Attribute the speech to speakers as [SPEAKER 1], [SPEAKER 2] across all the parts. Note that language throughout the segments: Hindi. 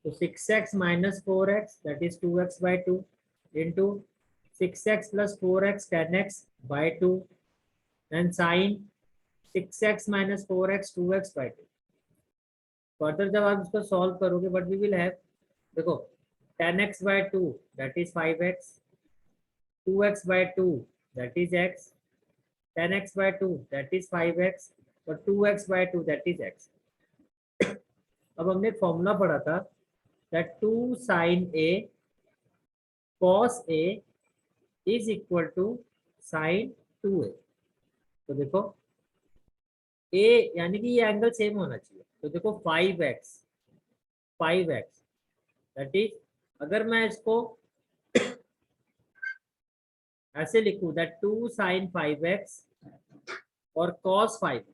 [SPEAKER 1] तो 6x minus 4x that is 2x by 2 into 6x plus 4x 10x by 2 and sin 6x minus 4x 2x by 2. Further जब आप इसको सॉल्व करोगे बट वी विल हैव, देखो 10x by 2 that is 5x, 2x by 2 that is x, 10x by 2 that is 5x और 2x by 2 that is x. अब हमने फॉर्मूला पढ़ा था that 2 sin a cos a is equal to sin 2a. तो देखो a यानी कि ये एंगल सेम होना चाहिए. तो देखो 5x दैट इज, अगर मैं इसको ऐसे लिखूं दैट 2 sin 5x और cos 5x,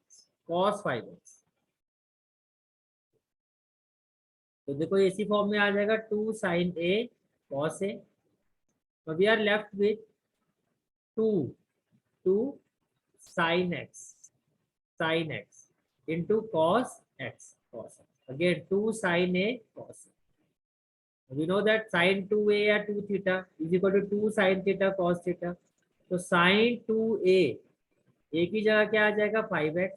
[SPEAKER 1] तो देखो इसी फॉर्म में आ जाएगा 2 sin a cos a. तो we are left with 2 sin x into cos x. Again 2 sin a cos a. We know that sin 2a या 2 theta is equal to 2 sin theta cos theta. तो sin 2a a की जगह क्या आ जाएगा 5x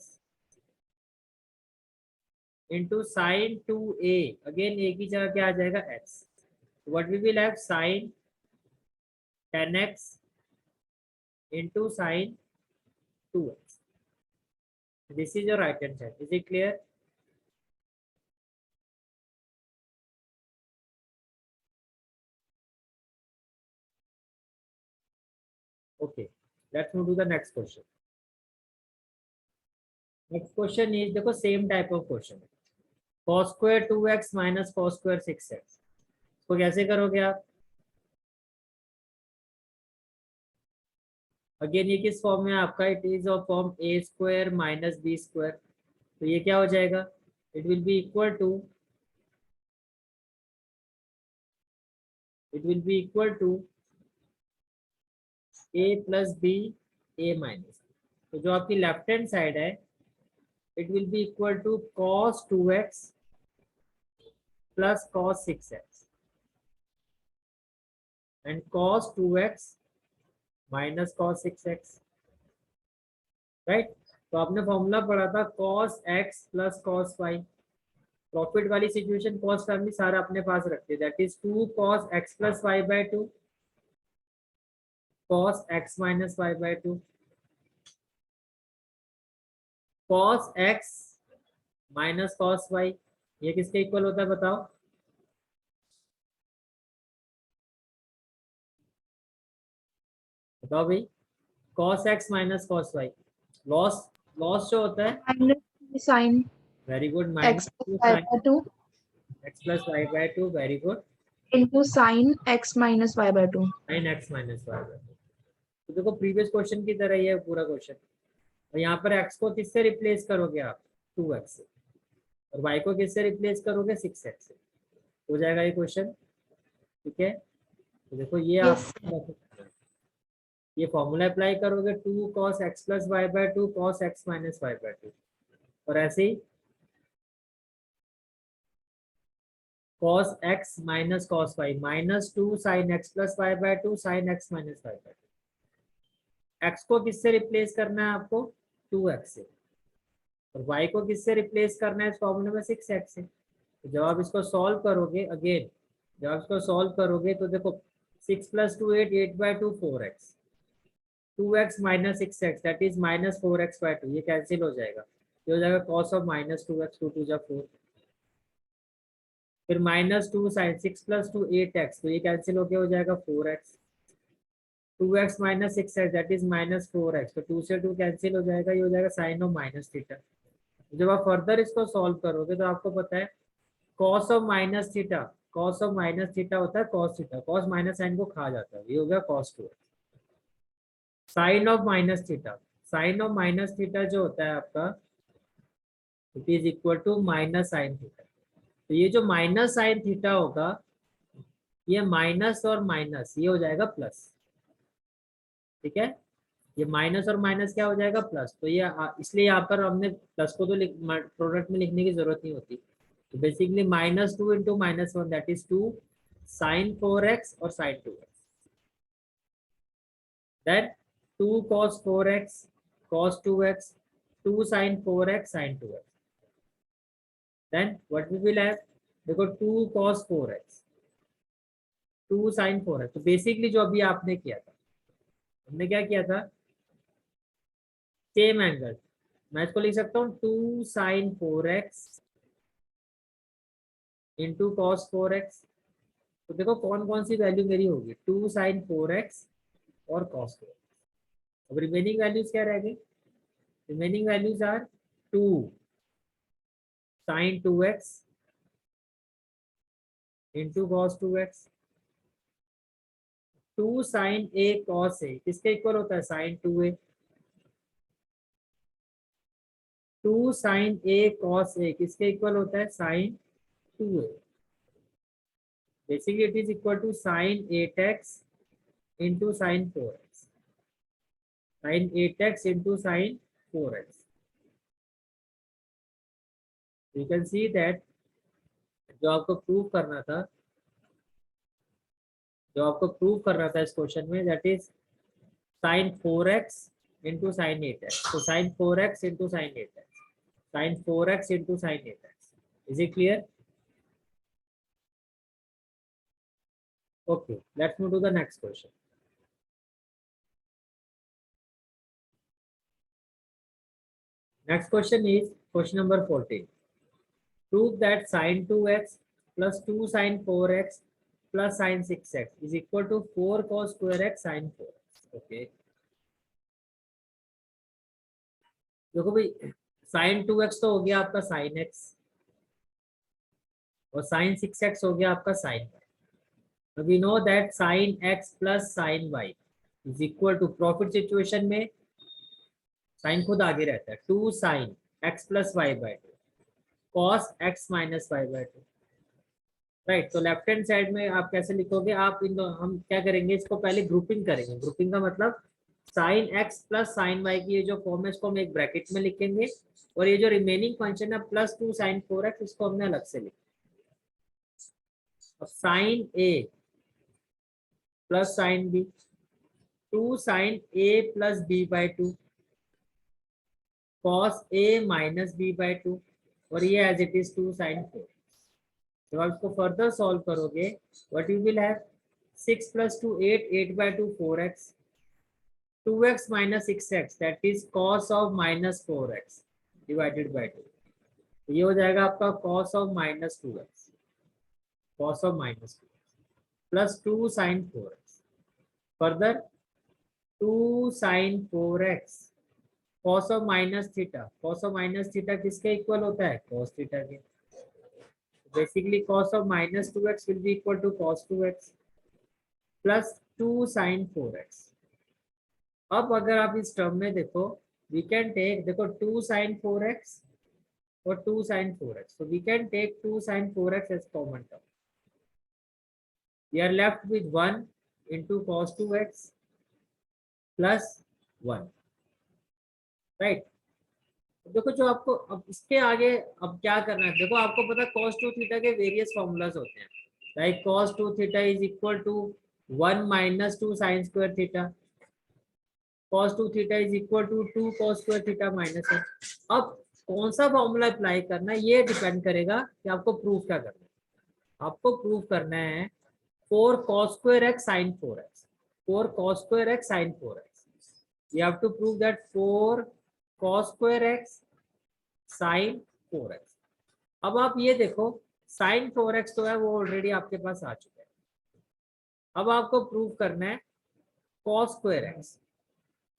[SPEAKER 1] into sin 2a again a की जगह क्या आ जाएगा x. So what we will have sin 10x into sin 2x. This is your right hand side. Is it clear? Okay, let's move to the next question. Next question is, देखो सेम टाइप ऑफ क्वेश्चन है. cos square 2x minus cos square 6x. तो कैसे करोगे आप? अगेन ये किस फॉर्म में आपका, it is of form a square minus b square. तो ये क्या हो जाएगा, it will be equal to a plus b a minus. तो जो आपकी लेफ्ट हैंड साइड है it will be equal to cos 2x plus cos 6x and cos 2x minus cos 6x, right. तो आपने फॉर्मूला पढ़ा था cos x plus cos y. Profit वाली सिचुएशन cos फैमिली सारा अपने पास रखते हैं, that is 2 cos x plus y by 2 cos x minus y by 2 cos x minus cos y. ये किसके इक्वल होता है बताओ? बताओ भाई. cos x minus cos y, loss जो होता है
[SPEAKER 2] minus sin
[SPEAKER 1] very good,
[SPEAKER 2] x
[SPEAKER 1] minus
[SPEAKER 2] plus y by 2
[SPEAKER 1] x plus y by 2 very good
[SPEAKER 2] into sin x minus y by 2.
[SPEAKER 1] sin x minus y by 2. तो देखो प्रीवियस क्वेश्चन की तरह ही है पूरा क्वेश्चन. और यहाँ पर x को किससे रिप्लेस करोगे आप? 2x से. और y को किससे रिप्लेस करोगे? 6x से. हो जाएगा ये क्वेश्चन. ठीक है. तो देखो ये
[SPEAKER 2] Yes.
[SPEAKER 1] आप ये फॉर्मूला अप्लाई करोगे 2 cos x plus y by 2 cos x minus y by 2. और ऐसे ही cos x minus cos y minus 2 sin x plus y by 2 sin x minus y by 2. x को किससे रिप्लेस करना है आपको? 2x से. और y को किससे रिप्लेस करना है इस फॉर्मूले में? 6x से. तो जब आप इसको सॉल्व करोगे, अगेन जब आप इसको सॉल्व करोगे तो देखो 6 plus 2 8 8 by 2 4x 2x minus 6x that is minus 4x by 2. ये कैंसिल हो जाएगा. ये हो जाएगा cos of minus 2x 2 2 4. फिर माइनस 2 साइन 6 plus 2 8x, तो ये कैंसिल होके हो जाएगा 4x 2x minus 6x that is minus 4x. तो 2 से 2 कैंसिल हो जाएगा. ये हो जाएगा साइन ऑफ माइनस थीटा. जब आप फर्दर इसको सॉल्व करोगे तो आपको पता है cos ऑफ माइनस थीटा होता है cos theta. cos minus sine को खा जाता है. ये हो गया cos 2x. Sine of minus theta जो होता है आपका, it is equal to minus sine theta. तो ये जो माइनस साइन थीटा होगा, ये माइनस और माइनस ये हो जाएगा प्लस. ठीक है. ये माइनस और माइनस क्या हो जाएगा? प्लस. तो ये इसलिए यहाँ पर हमने प्लस को तो प्रोडक्ट में लिखने की जरूरत नहीं होती. तो basically -2 into -1 that is 2 sin 4x or sin 2x. Then 2 cos 4x cos 2x, 2 sin 4x sin 2x. Then what we will have? देखो 2 cos 4x, 2 sin 4x. तो बेसिकली जो अभी आपने किया था, हमने क्या किया था? सेम एंगल, मैं इसको लिख सकता हूँ 2 sin 4x into cos 4x. तो देखो कौन कौन सी वैल्यू मेरी होगी, 2 sin 4x और cos 4x. अब रिमेनिंग वैल्यूज क्या रह गई? Remaining values are 2 sin 2x into cos 2x, 2 sin a cos a किसके इक्वल होता है? sin 2a. 2 sin a cos a किसके इक्वल होता है? sin 2a. Basically it is equal to sin 8x into sin 4x, sin 8x into sin 4x. You can see that जो आपको प्रूव करना था, इस क्वेश्चन में, that is sin 4x into sin 8x. So sin 4x into sin 8x, sin 4x into sin 8x. Is it clear? Okay, let's move to the next question. Next question is question number 14. Prove that sin 2x plus 2 sin 4x plus sin 6x is equal to 4 cos square x sin 4x. Okay. देखो भाई, sin 2x तो हो गया आपका sin x और sin 6x हो गया आपका sin y. We know that sin x plus sin y is equal to, profit situation में साइन खुद आगे रहता है, 2 sin x plus y by 2 cos x minus y by 2. Right. तो लेफ्ट हैंड साइड में आप कैसे लिखोगे? आप हम क्या करेंगे, इसको पहले ग्रुपिंग करेंगे. ग्रुपिंग का मतलब sin x plus sin y की ये जो फॉर्म है इसको हम एक ब्रैकेट में लिखेंगे और ये जो रिमेनिंग फंक्शन है प्लस 2 sin 4x इसको हमने अलग से लिखा. अब sin a plus sin b, 2 sin a plus b by 2 cos a minus b by 2 और ये एज इट इज 2 sin 4. जब आप इसको फर्दर सॉल्व करोगे, what you will have? 6 plus 2 8, 8 by 2 4x, 2x minus 6x that is cos of minus 4x divided by 2. तो ये हो जाएगा आपका cos of minus 2x, cos of minus 2x plus 2 sin 4x. Further 2 sin 4x cos of minus theta, cos of minus theta किसके इक्वल होता है? cos theta के. Basically cos of minus 2x will be equal to cos 2x plus 2 sin 4x. अब अगर आप इस टर्म में देखो, we can take, देखो 2 sin 4x और 2 sin 4x, so we can take 2 sin 4x as common term. We are left with 1 into cos 2x plus 1. Right. देखो जो आपको अब इसके आगे अब क्या करना है, देखो आपको पता है cos 2 थीटा के वेरियस फॉर्मूलाज होते हैं. Like cos 2 theta is equal to 1 minus 2 sine square theta, cos 2 theta is equal to 2 cos square theta minus 1. अब कौन सा फॉर्मूला अप्लाई करना है ये डिपेंड करेगा कि आपको प्रूफ क्या करना है. आपको प्रूफ करना है 4 cos square x sin 4x, 4 cos square x sin 4x. You have to prove that 4 cos square x sin 4x. अब आप ये देखो sin 4x तो है वो ऑलरेडी आपके पास आ चुका है. अब आपको प्रूव करना है cos square x.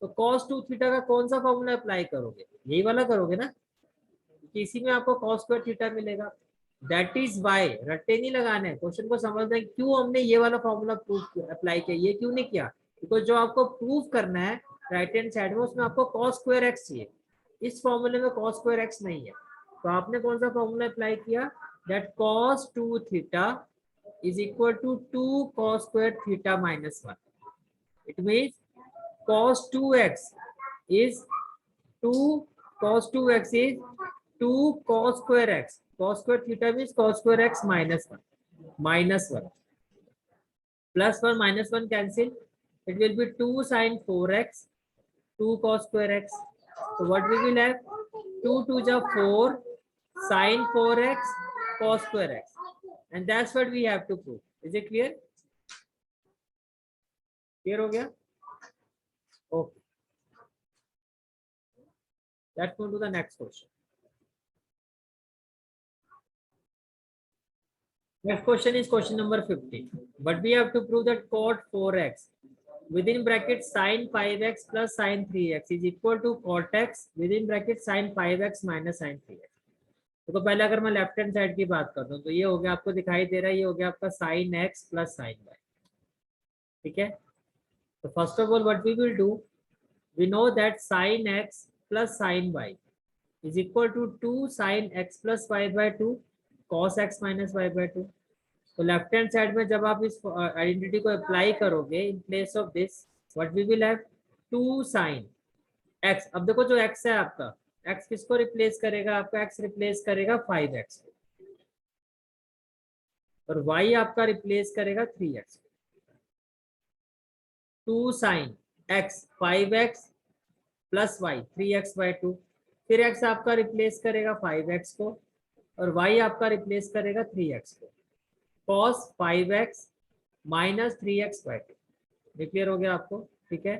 [SPEAKER 1] तो cos 2 थीटा का कौन सा फॉर्मूला अप्लाई करोगे? यही वाला करोगे ना, क्योंकि इसी में आपको cos स्क्वायर थीटा मिलेगा. दैट इज वाई, रट्टे नहीं लगाने हैं, क्वेश्चन को समझना है क्यों हमने ये वाला फॉर्मूला प्रूव अप्लाई किया, ये क्यों नहीं किया. बिकॉज जो आपको प्रूव करना है राइट हैंड साइड में उसमें आपको cos स्क्वायर x चाहिए. इस फॉर्मूले में cos स्क्वायर x नहीं है, तो आपने कौन सा फॉर्मूला अप्लाई किया? That cos 2 theta is equal to 2 cos square theta minus 1. It means cos 2x is 2 cos 2x is 2 cos square x. cos square theta means cos square x minus 1. Plus 1 minus 1 cancel. It will be 2 sin 4x, 2 cos square x. So what we will have? 2 to the 4 sin 4x cos square x. And that's what we have to prove. Is it clear? Clear हो गया? Okay. Let's move to the next question. Next question is question number 50. But we have to prove that cot 4x within bracket sin 5x plus sin 3x is equal to cot x within bracket sin 5x minus sin 3x. तो पहले अगर मैं लेफ्ट हैंड साइड की बात कर दूं तो ये हो गया, आपको दिखाई दे रहा है, ये हो गया आपका sin x plus sin y. ठीक है. तो first of all what we will do, we know that sin x plus sin y is equal to 2 sin x plus y by 2 cos x minus y by 2. तो लेफ्ट हैंड साइड में जब आप इस आइडेंटिटी को अप्लाई करोगे in place of this what we will have 2 sin x. अब देखो जो x है आपका, x किसको रिप्लेस करेगा? आपका x रिप्लेस करेगा 5x और y आपका रिप्लेस करेगा 3x. 2 sin x 5x plus y 3x by 2. फिर x आपका रिप्लेस करेगा 5x को और y आपका रिप्लेस करेगा 3x को. cos 5x minus 3x by 2. Clear हो गया आपको? ठीक है.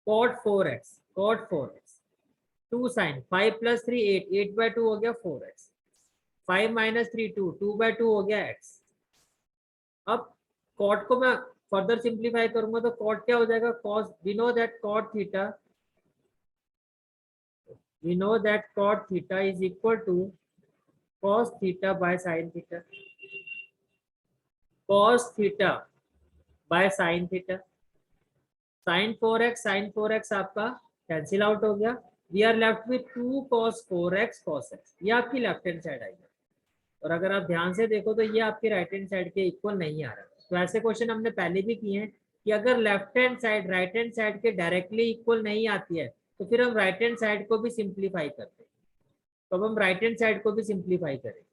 [SPEAKER 1] cot 4x 2 sin 5 plus 3 8 8 by 2 हो गया 4x. 5 माइनस 3 2 2 by 2 हो गया x. अब cot को मैं फर्दर सिंप्लीफाई करूंगा तो cot क्या हो जाएगा? cos, we know that cot theta is equal to cos theta by sin theta. cos theta by sin theta. sin 4x आपका कैंसिल आउट हो गया. We are left with 2 cos 4x cos x. ये आपकी लेफ्ट हैंड साइड आएगी और अगर आप ध्यान से देखो तो ये आपकी राइट हैंड साइड के इक्वल नहीं आ रहा. तो ऐसे क्वेश्चन हमने पहले भी किए हैं कि अगर left hand side right hand side के डायरेक्टली इक्वल नहीं आती है तो फिर हम राइट हैंड साइड को भी सिंप्लीफाई करते हैं. तो अब हम राइट हैंड साइड को भी सिंप्लीफाई करेंगे.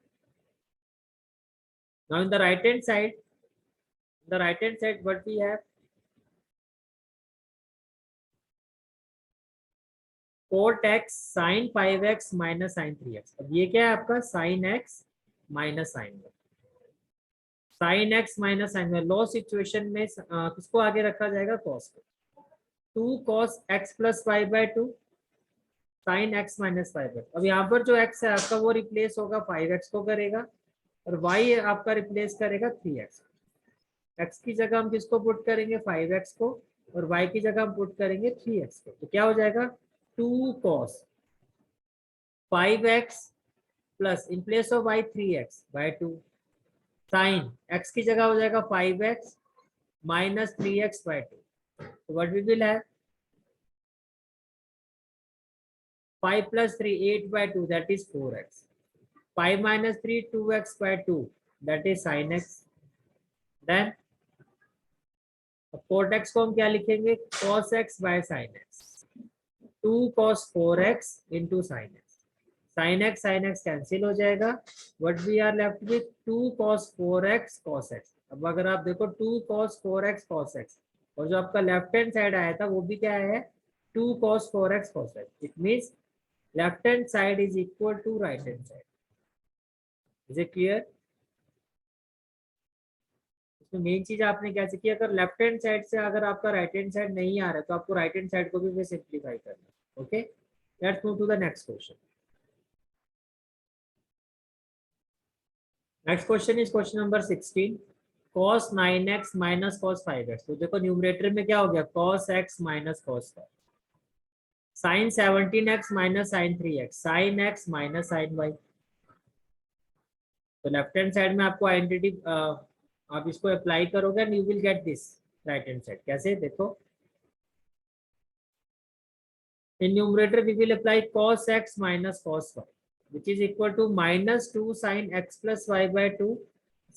[SPEAKER 1] Now in the right hand side, what we have? cot x sin 5x minus sin 3x. अब ये क्या है आपका? sin x minus sin y. sin x minus sin y. Law situation में किसको आगे रखा जाएगा? cos को. 2 cos x plus y by 2 sin x minus y by 2. अब यहाँ पर जो x है आपका वो रिप्लेस होगा 5x को करेगा और y आपका रिप्लेस करेगा 3x. x की जगह हम किसको पुट करेंगे? 5x को और y की जगह हम पुट करेंगे 3x को. तो क्या हो जाएगा? 2 cos 5x plus in place of y 3x by 2 sin x की जगह हो जाएगा 5x माइनस 3x by 2. तो what we will have? 5 plus 3 8 by 2 that is 4x. 5 minus 3 2x by 2 that is sin x. Then cot x को हम क्या लिखेंगे? cos x by sin x. 2 cos 4x into sin x. sin x cancel हो जाएगा. What we are left with 2 cos 4x cos x. अब अगर आप देखो 2 cos 4x cos x और जो आपका लेफ्ट हैंड साइड आया था वो भी क्या है? 2 cos 4x cos x. It means left hand side is equal to right hand side. Is it clear? इसमें मेन चीज आपने क्या सीखी? अगर लेफ्ट हैंड साइड से अगर आपका राइट हैंड साइड नहीं आ रहा है तो आपको राइट हैंड साइड को भी सिंप्लीफाई करना है. Okay, let's move to the next question. Next question is question number 16. cos 9x माइनस cos 5x. तो देखो न्यूमरेटर में क्या हो गया? cos x minus cos 5. sin 17x minus sin 3x. sin x minus sin y. तो लेफ्ट हैंड साइड में आपको आइडेंटिटी आप इसको अप्लाई करोगे and you will get this right hand side. कैसे? देखो in numerator we will apply cos x minus cos y which is equal to minus 2 sin x plus y by 2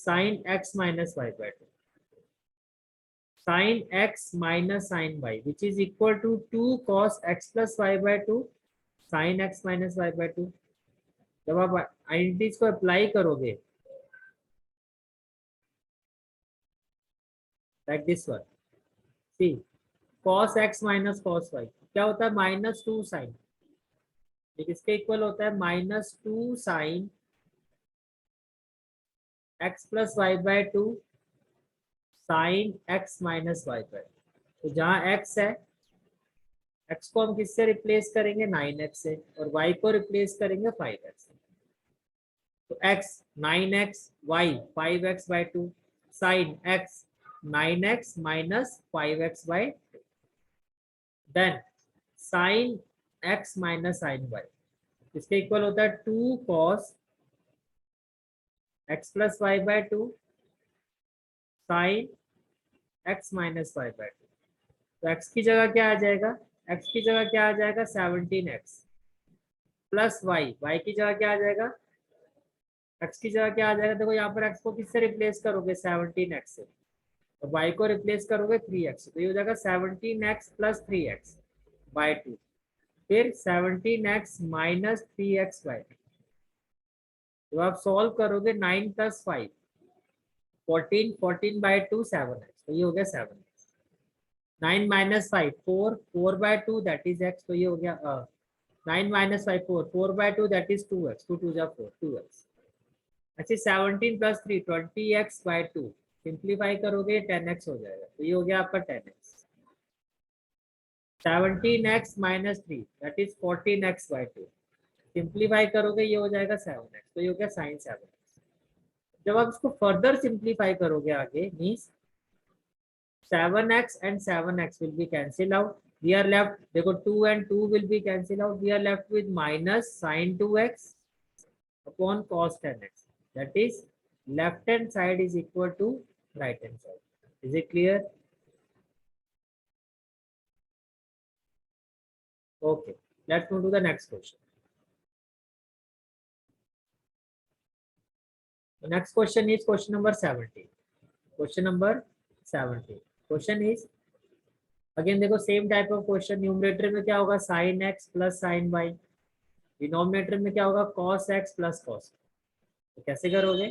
[SPEAKER 1] sin x minus y by 2. sin x minus sin y which is equal to 2 cos x plus y by 2 sin x minus y by 2. जब आप आइडेंटिटीज को अप्लाई करोगे like this one, see cos x minus cos y क्या होता है, -2 साइन, इसके इक्वल होता है -2 sine x plus Y by 2 sine x minus Y by, तो जहाँ x है, x को हम किससे रिप्लेस करेंगे 9x से, और y को रिप्लेस करेंगे 5x से। तो x 9x, y 5x by 2, sine x 9x minus 5x by 2, then sine x minus sine y, इसके इक्वल होता है 2 cos x plus Y by 2 sine x minus Y by 2। तो x की जगह क्या आ जाएगा, x की जगह क्या आ जाएगा 17x प्लस y की जगह क्या आ जाएगा, x की जगह क्या आ जाएगा, देखो यहाँ पर x को किससे रिप्लेस करोगे 17x से, और y को रिप्लेस करोगे 3x से, तो ये हो जाएगा 17x प्लस 3x बाय 2, फिर 17x माइनस 3x बाय 2। तो आप सॉल्व करोगे 9 प्लस 5 14, 14 बाय 2 7x, तो ये हो गया 7x। 9 minus 5 4, 4 by 2 that is x, तो ये हो गया 9 minus 5 4, 4 by 2 that is 2x, 2 2 जा 4 2x। अच्छा 17 प्लस 3 20x बाय 2, सिंप्लीफाई करोगे 10x हो जाएगा, तो ये हो गया आपका 10x। 17x minus 3 that is 14x by 2, simplify करोगे ये हो जाएगा 7x, तो ये हो गया साइन 7x। जब आप इसको फर्दर सिंप्लीफाई करोगे आगे, means 7x and 7x will be cancelled out. We are left, देखो 2 and 2 will be cancelled out. We are left with minus sin 2x upon cos 10x. That is, left hand side is equal to right hand side. Is it clear? Okay, let's move to the next question. The next question is question number 17. Question number 17. Question is, again देखो same type of question, numerator में क्या होगा sine x plus sine y, denominator में क्या होगा कॉस एक्स प्लस कॉस, तो कैसे करोगे,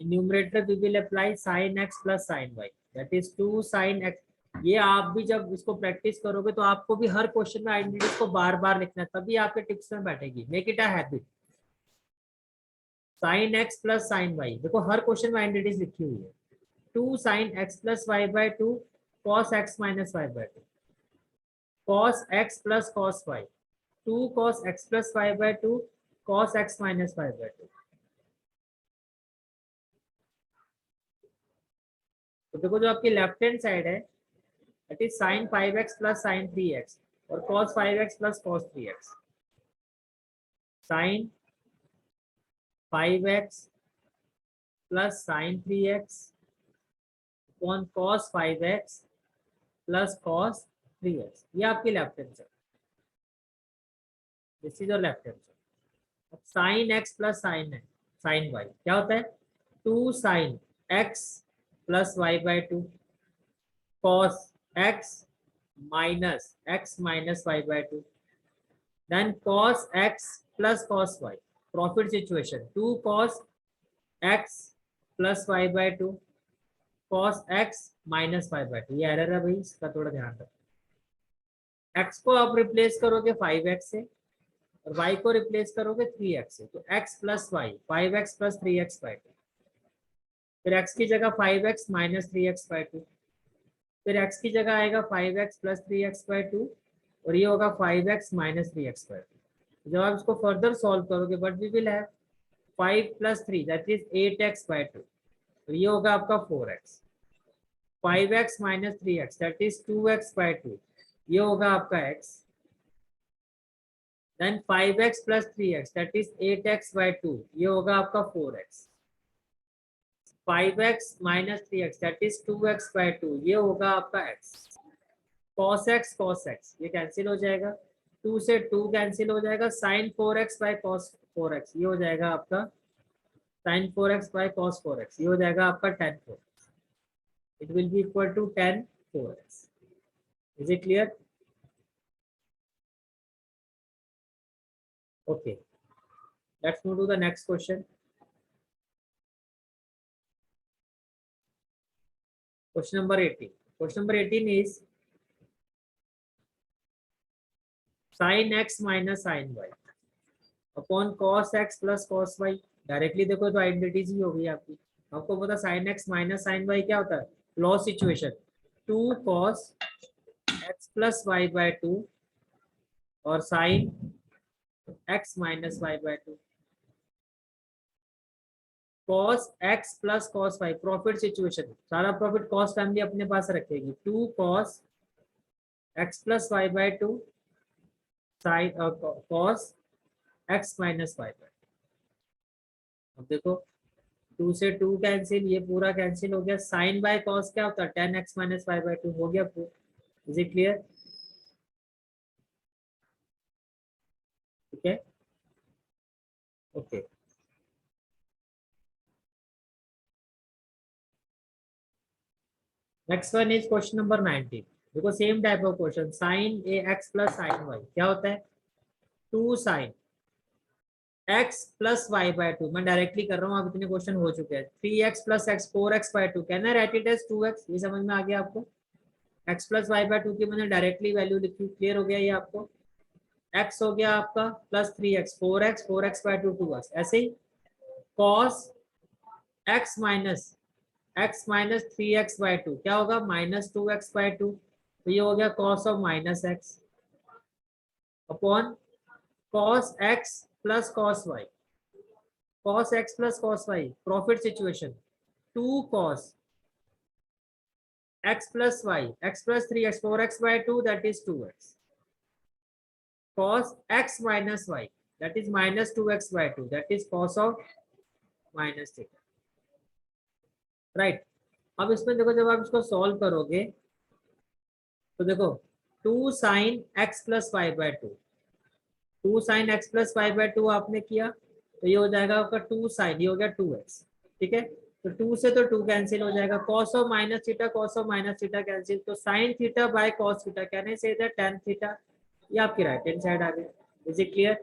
[SPEAKER 1] in numerator we will apply sine x plus sine y that is 2 sine x. ये आप भी जब इसको प्रैक्टिस करोगे तो आपको भी हर क्वेश्चन में आइडेंटिटीज को बार बार लिखना है, तभी आपके टिप्स में बैठेगी, make it a habit. Sine x plus sine y, देखो हर क्वेश्चन में आइडेंटिटीज लिखी हुई है, 2 sine x plus Y by 2 cos x minus Y by 2, cos x plus cos y, 2 cos x plus y by 2 cos x minus y by 2। तो देखो जो आपकी लेफ्ट हैंड साइड है that is sin 5x plus sin 3x और cos 5x plus cos 3x, sin 5x plus sin 3x upon cos 5x plus cos 3x, ये आपकी left hand side, this is your left hand side. Sine x plus sine y क्या होता है, 2 sine x plus Y by 2 cos x minus x minus y by 2, then cos x plus cos y, profit situation 2 cos x plus y by 2 cos x minus y by 2, ये एरर है भाई, इसका थोड़ा ध्यान रखो। x को आप रिप्लेस करोगे 5x से और y को रिप्लेस करोगे 3x से, तो x plus y 5x plus 3x by 2, फिर x की जगह 5x माइनस 3x बाय 2, फिर x की जगह आएगा 5x प्लस 3x बाय 2 और ये होगा 5x माइनस 3x बाय 2। जब आप इसको फर्दर सॉल्व करोगे but we will have 5 plus 3 that is 8x by 2, तो ये होगा आपका 4x, 5x minus 3x that is 2x by 2, ये होगा आपका x, then 5x plus 3x that is 8x by 2, ये होगा आपका 4x, 5x minus 3x that is 2x by 2, ये होगा आपका x, cos x ये कैंसिल हो जाएगा, 2 से 2 कैंसिल हो जाएगा, sin 4x bye cos 4x ये हो जाएगा आपका sin 4x bye cos 4x, ये हो जाएगा आपका tan 4x, it will be equal to tan 4x। Is it clear? Okay, Let's move to the next question. Question number 18. Question number 18 is sin x minus sin y upon cos x plus cos y. Directly देखो तो आइडेंटिटीज ही होगी आपकी. आपको पता sin x minus sin y क्या होता है? Loss situation 2 cos x plus y by 2 और sin x minus y by 2. cos x plus cos y profit situation, सारा प्रॉफिट कॉस फैमिली अपने पास रखेगी. 2 cos x plus y by 2 sin cos x minus y by 2. अब देखो 2 से 2 कैंसिल, ये पूरा कैंसिल हो गया. साइन बाय कॉस क्या होता है? 10x minus y by 2 हो गया. Is it clear? ठीक है, okay. Next one is question number 19. देखो same type of question. Sine a x plus sine y क्या होता है? 2 sine x plus Y by 2. मैं डायरेक्टली कर रहा हूँ, आप इतने क्वेश्चन हो चुके हैं. 3x plus x 4x by 2. Can I write it as 2x? ये समझ में आ गया आपको? x प्लस वाई बाय 2 की मैंने डायरेक्टली वैल्यू लिखी. क्लियर हो गया ये आपको? x हो गया आपका plus 3x 4x 4x by 2 2x. ऐसे ही cos x minus x minus 3x by 2 क्या होगा? Minus 2x by 2. तो ये हो गया cos of minus x upon cos x plus cos y. cos x plus cos y profit situation 2 cos x plus y x plus 3x 4x by 2 that is 2x. cos x minus y that is minus 2x by 2 that is cos of minus theta. Right. अब इसमें देखो जब आप इसको सॉल्व करोगे तो देखो 2 sine x plus Y by 2. 2 sine x plus Y by 2 आपने किया तो ये हो जाएगा आपका 2 साइन, ये हो गया 2x. ठीक है, तो 2 से तो 2 कैंसिल हो जाएगा. cos of minus theta cos of minus theta cancel. तो sin theta by cos theta कहने से इधर tan थीटा. ये आपकी राइट हैंड साइड आ गई. Is it clear?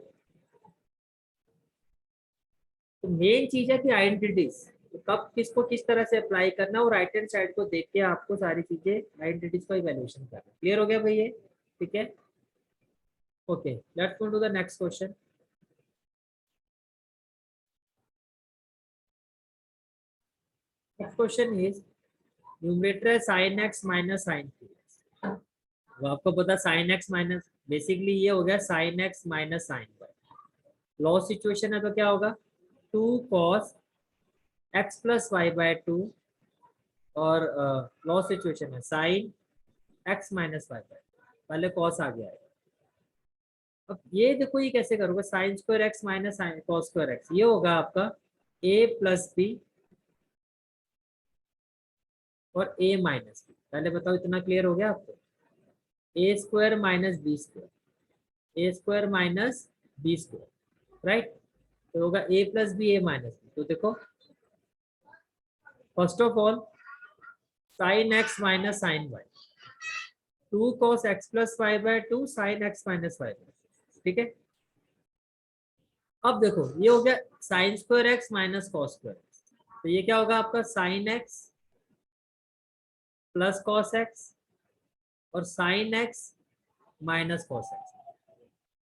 [SPEAKER 1] तो मेन चीज है कि आइडेंटिटीज कब किसको किस तरह से अप्लाई करना और राइट हैंड साइड को देख के आपको सारी चीजें आइडेंटिटीज का इवैल्यूएशन करना. क्लियर हो गया भाई ये? ठीक है, okay. Let's move to the next question. Next question is numerator है sin x minus sin 3x. वो आपको पता sin x माइनस बेसिकली ये हो गया sin x minus sin y. Loss situation है तो क्या होगा? 2 cos x plus Y by 2 और लॉस सिचुएशन है sin x minus Y by. पहले cos आ गया है. अब ये देखो ये कैसे करोगे? Sine square x minus cos square x. ये होगा आपका a प्लस बी और a माइनस बी. पहले बताओ इतना क्लियर हो गया आपको? a square minus B square, a square minus B square. Right, तो होगा a plus B a minus B. तो देखो first of all sine x minus sine y 2 cos x plus Y by 2 sine x minus Y. ठीक है, अब देखो ये हो गया sine square x minus cos square X. तो ये क्या होगा आपका? Sine x plus cos X और sine x minus cos X.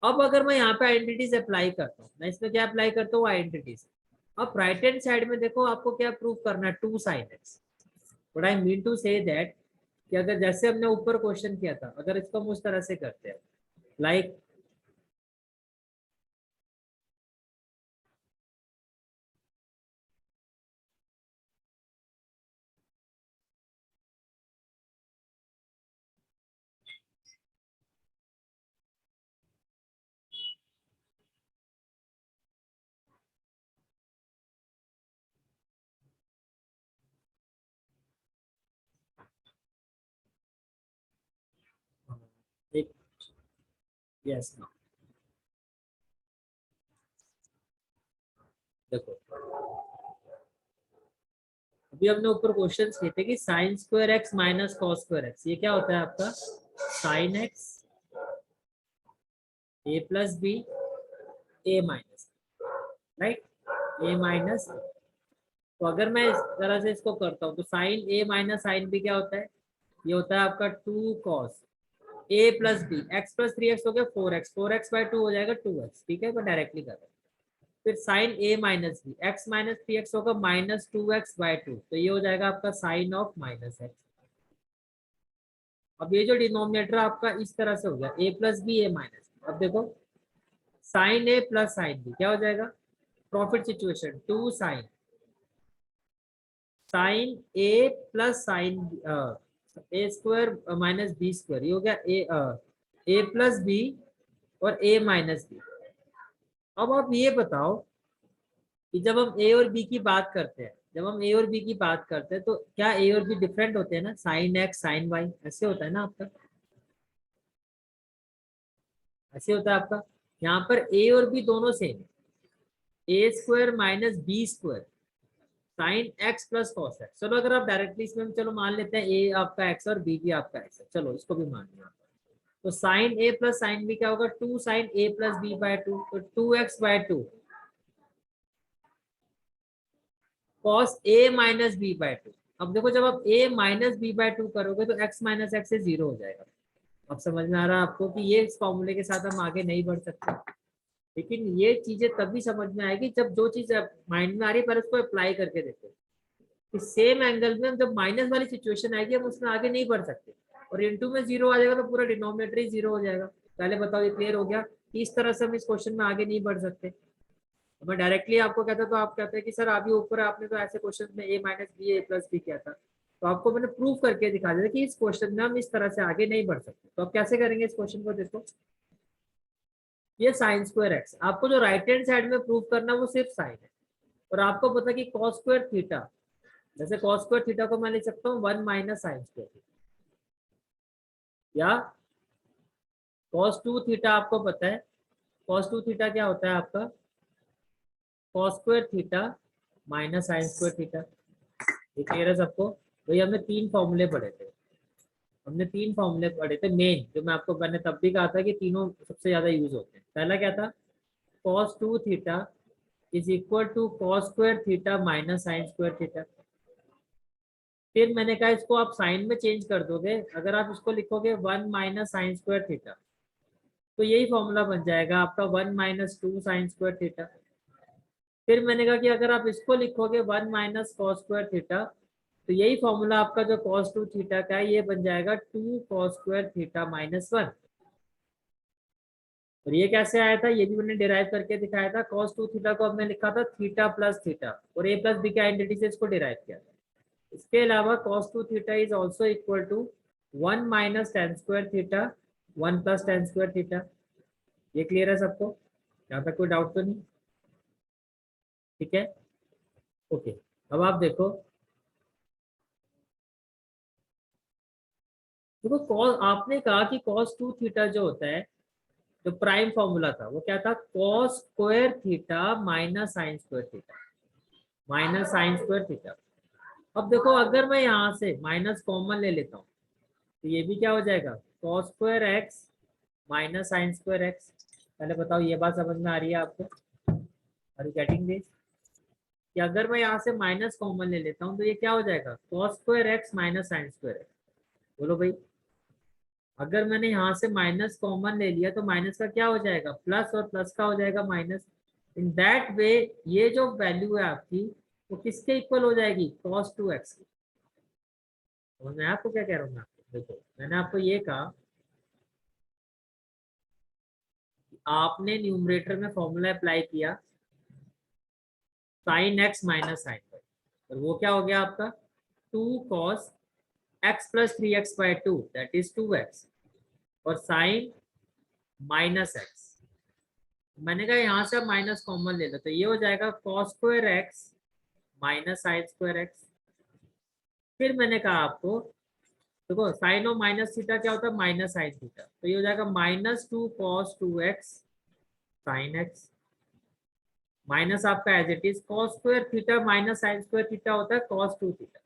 [SPEAKER 1] अब अगर मैं यहाँ पे आइडेंटिटीज अप्लाई करता हूँ, मैं इसमें क्या अप्लाई करता हूँ? आइडेंटिटीज. अब राइट हैंड साइड में देखो आपको क्या प्रूव करना है? 2 sine x. But I mean to say that कि अगर जैसे हमने ऊपर क्वेश्चन किया था, अगर इसको हम उस तरह से करते हैं लाइक एक यस देखो अभी हमने ऊपर क्वेश्चन किए थे कि sign square x minus cos square x. ये क्या होता है आपका? साइन एक्स ए प्लस बी ए माइनस. राइट, ए माइनस। तो अगर मैं इस तरह से इसको करता हूँ तो sine A minus sine B क्या होता है, ये होता है आपका 2 cos A plus B, X plus 3x हो गया 4x, 4x बाय 2 हो जाएगा 2x, ठीक है, मैं डायरेक्टली कर रहा हूँ। फिर sine A minus B, X minus 3x होगा माइनस 2x बाय 2, तो ये हो जाएगा आपका साइन ऑफ माइनस एक्स। अब ये जो डिनोमिनेटर आपका इस तरह से हो गया ए प्लस बी ए माइनस, अब देखो साइन ए प्लस साइन बी क्या हो जाएगा, प्रॉफिट सिचुएशन 2 साइन साइन ए प्लस साइन ए स्क्वायर माइनस बी स्क्वायर, ये हो गया ए प्लस बी और ए माइनस बी। अब आप ये बताओ कि जब हम ए और बी की बात करते हैं, जब हम ए और बी की बात करते हैं तो क्या ए और बी डिफरेंट होते हैं ना, साइन एक्स साइन वाई ऐसे होता है ना आपका, ऐसे होता है आपका। यहाँ पर ए और बी दोनों same, A square minus B square sine x plus cos X. चलो अगर आप डायरेक्टली इसमें चलो मान लेते हैं ए आपका एक्स और बी भी आपका एक्स है, चलो इसको भी मान लिया। तो साइन ए प्लस साइन बी क्या होगा, 2 साइन ए प्लस बी बाय 2, तो 2x by 2 cos A minus B bye 2। अब देखो जब आप a माइनस बी बाय 2 करोगे तो x माइनस एक्स से 0 हो जाएगा। अब समझ में आ रहा है आपको कि ये इस फॉर्मूले के साथ हम आगे नहीं बढ़ सकते, लेकिन ये चीजें तभी समझ में आएगी जब जो चीज माइंड में आ रही है पर उसको अप्लाई करके देखो कि सेम एंगल में हम जब माइनस वाली सिचुएशन आएगी हम उसमें आगे नहीं बढ़ सकते, और इंटू में 0 आ जाएगा तो पूरा डिनोमिनेटर ही 0 हो जाएगा। पहले बताओ ये क्लियर हो गया कि इस तरह से हम इस क्वेश्चन में आगे नहीं बढ़ सकते। मैं डायरेक्टली आपको कहता तो आप कहते हैं कि सर अभी ऊपर आपने तो ऐसे क्वेश्चन में a minus b a plus b किया था, तो आपको मैंने प्रूव करके दिखा दिया कि इस क्वेश्चन में हम इस तरह से आगे नहीं बढ़ सकते। तो आप कैसे करेंगे इस क्वेश्चन को, देखो ये साइन स्क्वायर एक्स, आपको जो राइट हैंड साइड में प्रूव करना है वो सिर्फ साइन है, और आपको पता कि कॉस स्क्वायर थीटा, जैसे कॉस स्क्वायर थीटा को मैं लिख सकता हूँ 1 माइनस साइन स्क्वायर थीटा, या कॉस 2 थीटा आपको पता है, कॉस 2 थीटा क्या होता है आपका, cos square theta minus sine square theta. ये क्लियर है सबको। तो ये हमने 3 फॉर्मूले पढ़े थे, हमने 3 फॉर्मूले पढ़े थे मेन, जो मैं आपको मैंने तब भी कहा था कि तीनों सबसे ज्यादा यूज होते हैं। पहला क्या था, cos 2 theta is equal to cos square theta minus sine square theta. फिर मैंने कहा इसको आप साइन में चेंज कर दोगे, अगर आप इसको लिखोगे 1 माइनस साइन स्क्वायर थीटा, तो यही फॉर्मूला बन जाएगा आपका 1 माइनस 2 साइन स्क्वायर थीटा। फिर मैंने कहा कि अगर आप इसको लिखोगे 1 माइनस कॉस स्क्वायर थीटा, तो यही फॉर्मूला आपका जो कॉस 2 थीटा का है ये बन जाएगा 2 कॉस स्क्वायर थीटा माइनस 1। और ये कैसे आया था, ये भी मैंने डिराइव करके दिखाया था। कॉस 2 थीटा को हमने लिखा था थीटा प्लस थीटा, और ए प्लस बी की आइडेंटिटी से इसको डिराइव किया था। इसके अलावा cos 2 theta is also equal to 1 minus tan square theta 1 plus tan square theta. ये क्लियर है सबको, यहाँ तक कोई डाउट तो नहीं, ठीक है, ओके। अब आप देखो, देखो कॉस आपने कहा कि cos 2 थीटा जो होता है, जो प्राइम फॉर्मूला था वो क्या था, cos square theta minus sine square theta, minus sine square theta. अब देखो अगर मैं यहाँ से माइनस कॉमन ले लेता हूँ तो ये भी क्या हो जाएगा, cos square x minus sine square x. पहले बताओ ये बात समझ में आ रही है आपको, आर यू गेटिंग दिस, कि अगर मैं यहाँ से माइनस कॉमन ले लेता हूँ तो ये क्या हो जाएगा, cos square x minus sine square x. बोलो भाई, अगर मैंने यहाँ से माइनस कॉमन ले लिया तो माइनस का क्या हो जाएगा प्लस, और प्लस का हो जाएगा माइनस। इन दैट वे ये जो वैल्यू है आपकी वो किसके इक्वल हो जाएगी, cos 2x की। और मैं आपको क्या कह रहा हूँ, मैं आपको देखो मैंने आपको ये कहा आपने न्यूमरेटर में फॉर्मूला अप्लाई किया sine x minus sine y, और वो क्या हो गया आपका 2 cos x plus 3x by 2 that is 2x, और साइन माइनस एक्स। मैंने कहा यहाँ से आप माइनस कॉमन ले लो तो ये हो जाएगा cos square x minus sine square x. फिर मैंने कहा आपको देखो साइन और माइनस थीटा क्या होता है, माइनस साइन थीटा, तो ये हो जाएगा minus 2 cos 2x sine x, minus आपका as it is cos square theta minus sine square theta होता है कॉस 2 थीटा।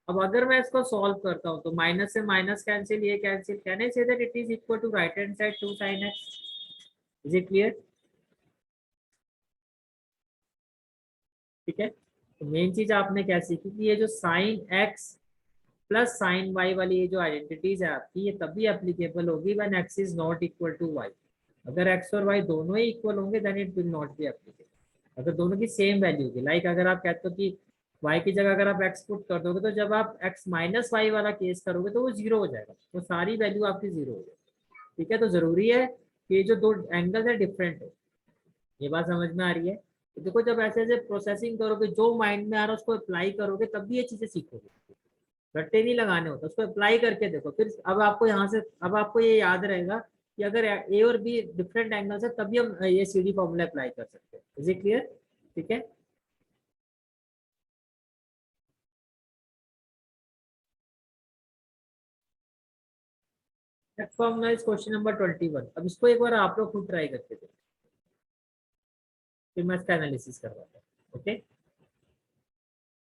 [SPEAKER 1] अब अगर मैं इसको सॉल्व करता हूँ तो माइनस से माइनस कैंसिल, ये cancel, can I say that it is equal to right hand side 2 sin x। Is it clear. ठीक है, तो मेन चीज आपने क्या सीखी कि ये जो sine x plus sine y वाली ये जो आइडेंटिटीज है आपकी, ये तभी एप्लीकेबल होगी when x is not equal to y. अगर एक्स और वाई दोनों ही इक्वल होंगे then it will not be applicable. अगर दोनों की सेम वैल्यू होगी, लाइक अगर आप कहते हो कि y की जगह अगर आप x पुट कर दोगे, तो जब आप x माइनस वाई वाला केस करोगे तो वो जीरो हो जाएगा, तो सारी वैल्यू आपकी जीरो हो जाएगी। ठीक है, तो जरूरी है कि ये जो दो एंगल है डिफरेंट हो। ये बात समझ में आ रही है? तो देखो, जब ऐसे ऐसे प्रोसेसिंग करोगे, जो माइंड में आ रहा है उसको अप्लाई करोगे, तब भी ये चीजें सीखोगे। रट्टे नहीं लगाने होते, उसको अप्लाई करके देखो, फिर अब आपको यहाँ से अब आपको ये याद रहेगा कि अगर ए और बी डिफरेंट एंगल्स है तभी हम ये सी डी फॉर्मूला अप्लाई कर सकते हैं। Is it clear? ठीक है, next formula is question number 21। अब इसको एक बार आप लोग खुद ट्राई करके देखो, फिर मैं इसका एनालिसिस करवाता हूँ। ओके।